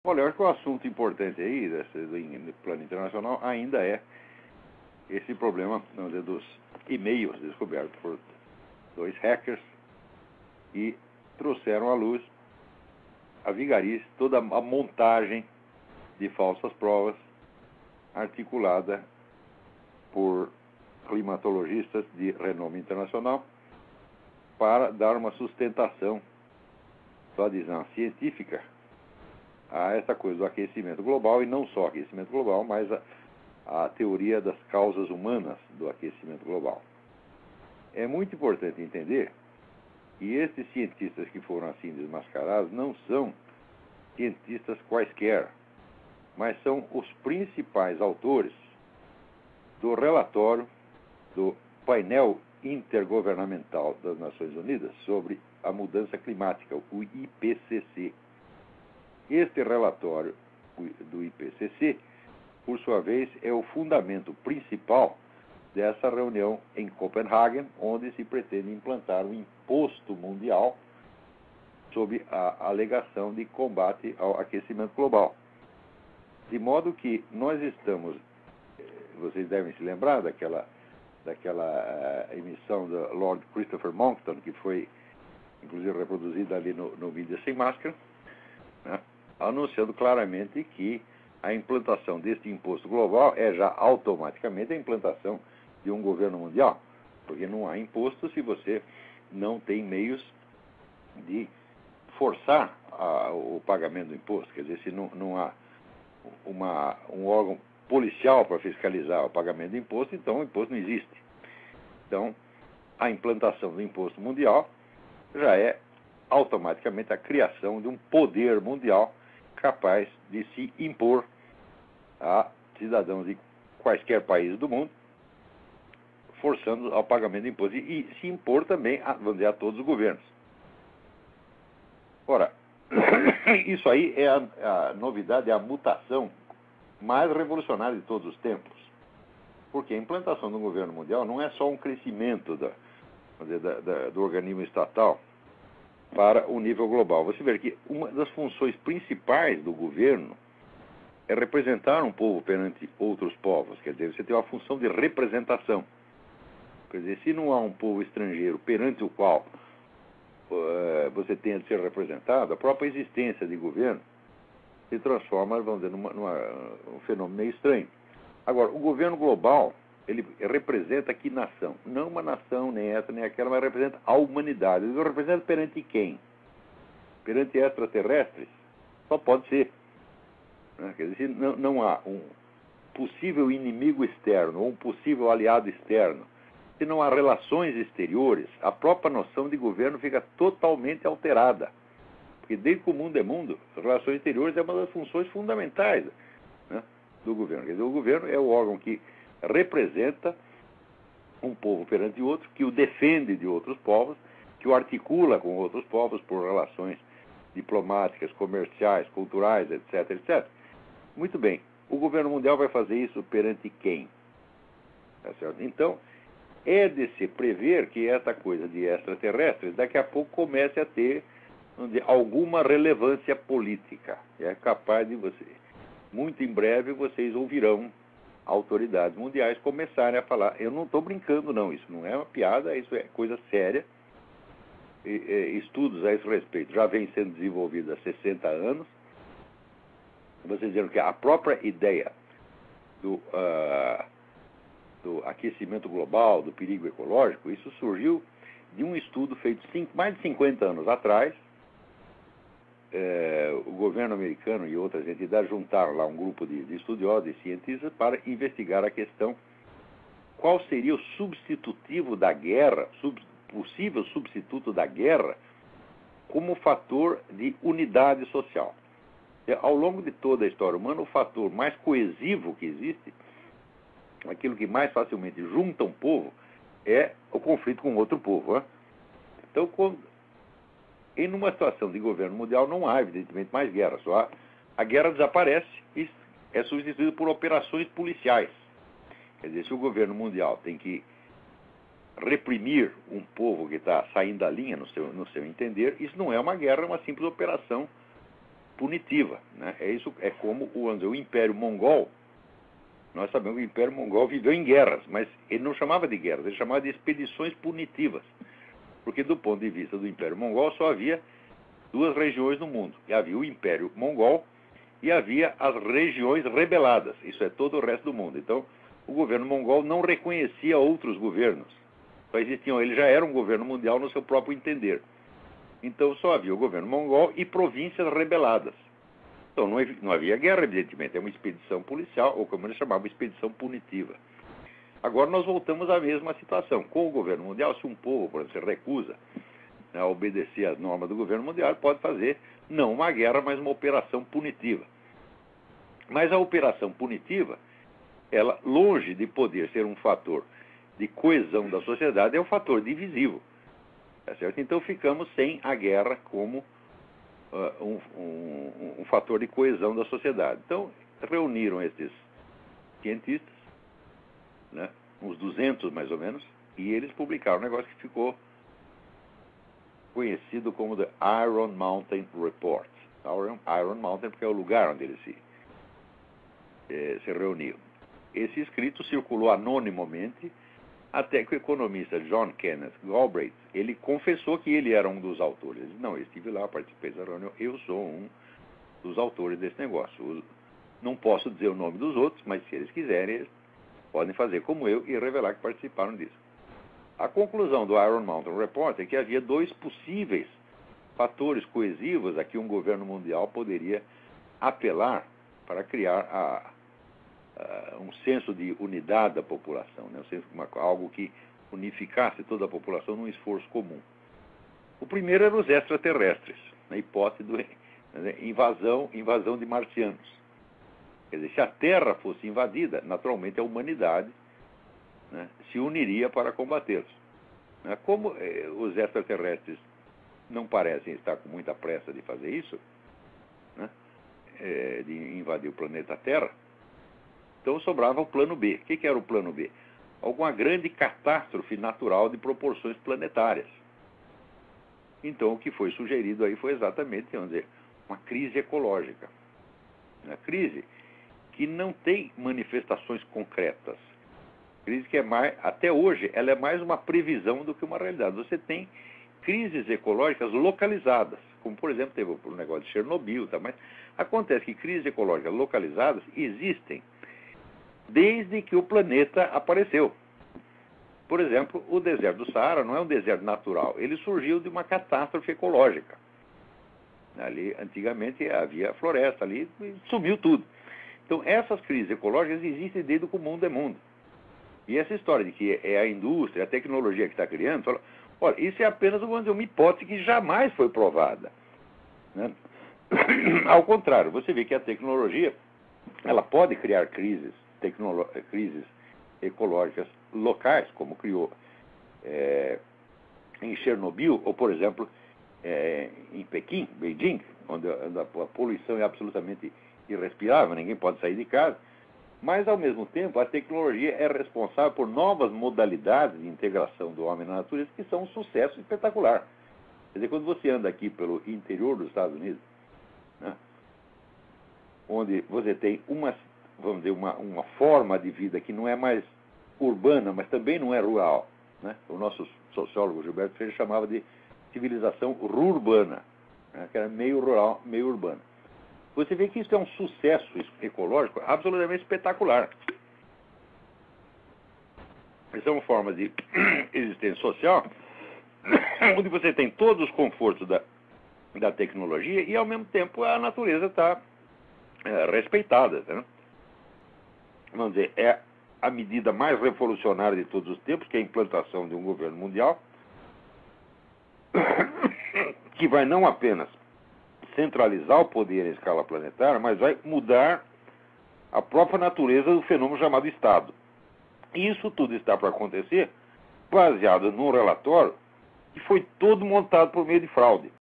Olha, eu acho que o assunto importante aí, do plano internacional, ainda é esse problema, vamos dizer, dos e-mails descobertos por dois hackers e trouxeram à luz a vigarice, toda a montagem de falsas provas articulada por climatologistas de renome internacional para dar uma sustentação, só dizendo, científica a essa coisa do aquecimento global, e não só aquecimento global, mas a teoria das causas humanas do aquecimento global. É muito importante entender que esses cientistas que foram assim desmascarados não são cientistas quaisquer, mas são os principais autores do relatório do painel intergovernamental das Nações Unidas sobre a mudança climática, o IPCC. Este relatório do IPCC, por sua vez, é o fundamento principal dessa reunião em Copenhague, onde se pretende implantar um imposto mundial sob a alegação de combate ao aquecimento global. De modo que nós estamos, vocês devem se lembrar daquela emissão do Lord Christopher Monckton, que foi inclusive reproduzida ali no Mídia Sem Máscara, né, anunciando claramente que a implantação deste imposto global é já automaticamente a implantação de um governo mundial, porque não há imposto se você não tem meios de forçar o pagamento do imposto. Quer dizer, se não há um órgão policial para fiscalizar o pagamento do imposto, então o imposto não existe. Então, a implantação do imposto mundial já é automaticamente a criação de um poder mundial capaz de se impor a cidadãos de quaisquer países do mundo, forçando ao pagamento de imposto e se impor também, vamos dizer, a todos os governos. Ora, isso aí é a novidade, é a mutação mais revolucionária de todos os tempos. Porque a implantação do governo mundial não é só um crescimento do organismo estatal para o nível global. Você vê que uma das funções principais do governo é representar um povo perante outros povos. Quer dizer, você tem uma função de representação. Quer dizer, se não há um povo estrangeiro perante o qual você tenha de ser representado, a própria existência de governo se transforma, vamos dizer, num fenômeno meio estranho. Agora, o governo global, ele representa que nação? Não uma nação, nem essa, nem aquela, mas representa a humanidade. Ele representa perante quem? Perante extraterrestres? Só pode ser. Né? Quer dizer, não há um possível inimigo externo ou um possível aliado externo. Se não há relações exteriores, a própria noção de governo fica totalmente alterada. Porque desde que o mundo é mundo, as relações exteriores é uma das funções fundamentais, né, do governo. Quer dizer, o governo é o órgão que representa um povo perante outro, que o defende de outros povos, que o articula com outros povos por relações diplomáticas, comerciais, culturais, etc, etc. Muito bem, o governo mundial vai fazer isso perante quem? Tá certo? Então, é de se prever que essa coisa de extraterrestres daqui a pouco comece a ter alguma relevância política. É capaz de você, muito em breve, vocês ouvirão autoridades mundiais começarem a falar. Eu não estou brincando, não. Isso não é uma piada, isso é coisa séria. Estudos a esse respeito já vêm sendo desenvolvidos há 60 anos. Vocês dizendo que a própria ideia do aquecimento global, do perigo ecológico, isso surgiu de um estudo feito mais de 50 anos atrás. O governo americano e outras entidades juntaram lá um grupo de estudiosos e cientistas para investigar a questão: qual seria o substitutivo da guerra, possível substituto da guerra, como fator de unidade social. Ao longo de toda a história humana, o fator mais coesivo que existe, aquilo que mais facilmente junta um povo, é o conflito com outro povo. Né? Então, em uma situação de governo mundial, não há, evidentemente, mais guerra. Só a guerra desaparece e é substituída por operações policiais. Quer dizer, se o governo mundial tem que reprimir um povo que está saindo da linha, no seu entender, isso não é uma guerra, é uma simples operação punitiva, né? Isso é como o Império Mongol. Nós sabemos que o Império Mongol viveu em guerras, mas ele não chamava de guerras, ele chamava de expedições punitivas. Porque do ponto de vista do Império Mongol só havia duas regiões no mundo. E havia o Império Mongol e havia as regiões rebeladas. Isso é todo o resto do mundo. Então, o governo mongol não reconhecia outros governos. Só existiam, ele já era um governo mundial no seu próprio entender. Então, só havia o governo mongol e províncias rebeladas. Então, não havia guerra, evidentemente. É uma expedição policial, ou como eles chamavam, expedição punitiva. Agora, nós voltamos à mesma situação. Com o governo mundial, se um povo, por exemplo, se recusa a obedecer às normas do governo mundial, pode fazer, não uma guerra, mas uma operação punitiva. Mas a operação punitiva, ela, longe de poder ser um fator de coesão da sociedade, é um fator divisivo. Tá certo? Então, ficamos sem a guerra como um fator de coesão da sociedade. Então, reuniram esses cientistas, né, uns 200 mais ou menos, e eles publicaram um negócio que ficou conhecido como The Iron Mountain Report. Iron Mountain porque é o lugar onde eles se reuniam. Esse escrito circulou anonimamente até que o economista John Kenneth Galbraith, ele confessou que ele era um dos autores. Ele disse, não, eu estive lá, participei da reunião, eu sou um dos autores desse negócio. Não posso dizer o nome dos outros, mas se eles quiserem, eles podem fazer como eu e revelar que participaram disso. A conclusão do Iron Mountain Report é que havia dois possíveis fatores coesivos a que um governo mundial poderia apelar para criar um senso de unidade da população, né? Algo que unificasse toda a população num esforço comum. O primeiro era os extraterrestres, na hipótese de invasão de marcianos. Quer dizer, se a Terra fosse invadida, naturalmente a humanidade, né, se uniria para combatê-los. Como os extraterrestres não parecem estar com muita pressa de fazer isso, né, de invadir o planeta Terra, então sobrava o plano B. O que era o plano B? Alguma grande catástrofe natural de proporções planetárias. Então o que foi sugerido aí foi exatamente, vamos dizer, uma crise ecológica. Uma crise que não tem manifestações concretas. Crise que é mais, até hoje, ela é mais uma previsão do que uma realidade. Você tem crises ecológicas localizadas, como por exemplo teve o negócio de Chernobyl, tá? Mas acontece que crises ecológicas localizadas existem desde que o planeta apareceu. Por exemplo, o deserto do Saara não é um deserto natural, ele surgiu de uma catástrofe ecológica. Ali, antigamente, havia floresta ali e sumiu tudo. Então, essas crises ecológicas existem desde que o mundo é mundo. E essa história de que é a indústria, a tecnologia que está criando, fala, olha, isso é apenas uma hipótese que jamais foi provada. Né? Ao contrário, você vê que a tecnologia, ela pode criar crises ecológicas locais, como criou em Chernobyl, ou, por exemplo, em Pequim, Beijing, onde a poluição é absolutamente irrespirável, ninguém pode sair de casa. Mas, ao mesmo tempo, a tecnologia é responsável por novas modalidades de integração do homem na natureza que são um sucesso espetacular. Quer dizer, quando você anda aqui pelo interior dos Estados Unidos, né, onde você tem vamos dizer, uma forma de vida que não é mais urbana, mas também não é rural, né? O nosso sociólogo Gilberto Freire chamava de civilização rurbana, né, que era meio rural, meio urbana. Você vê que isso é um sucesso ecológico absolutamente espetacular. Essa é uma forma de existência social onde você tem todos os confortos da tecnologia e, ao mesmo tempo, a natureza está respeitada. Né? Vamos dizer, é a medida mais revolucionária de todos os tempos, que é a implantação de um governo mundial que vai não apenas centralizar o poder em escala planetária, mas vai mudar a própria natureza do fenômeno chamado Estado. E isso tudo está para acontecer baseado num relatório que foi todo montado por meio de fraude.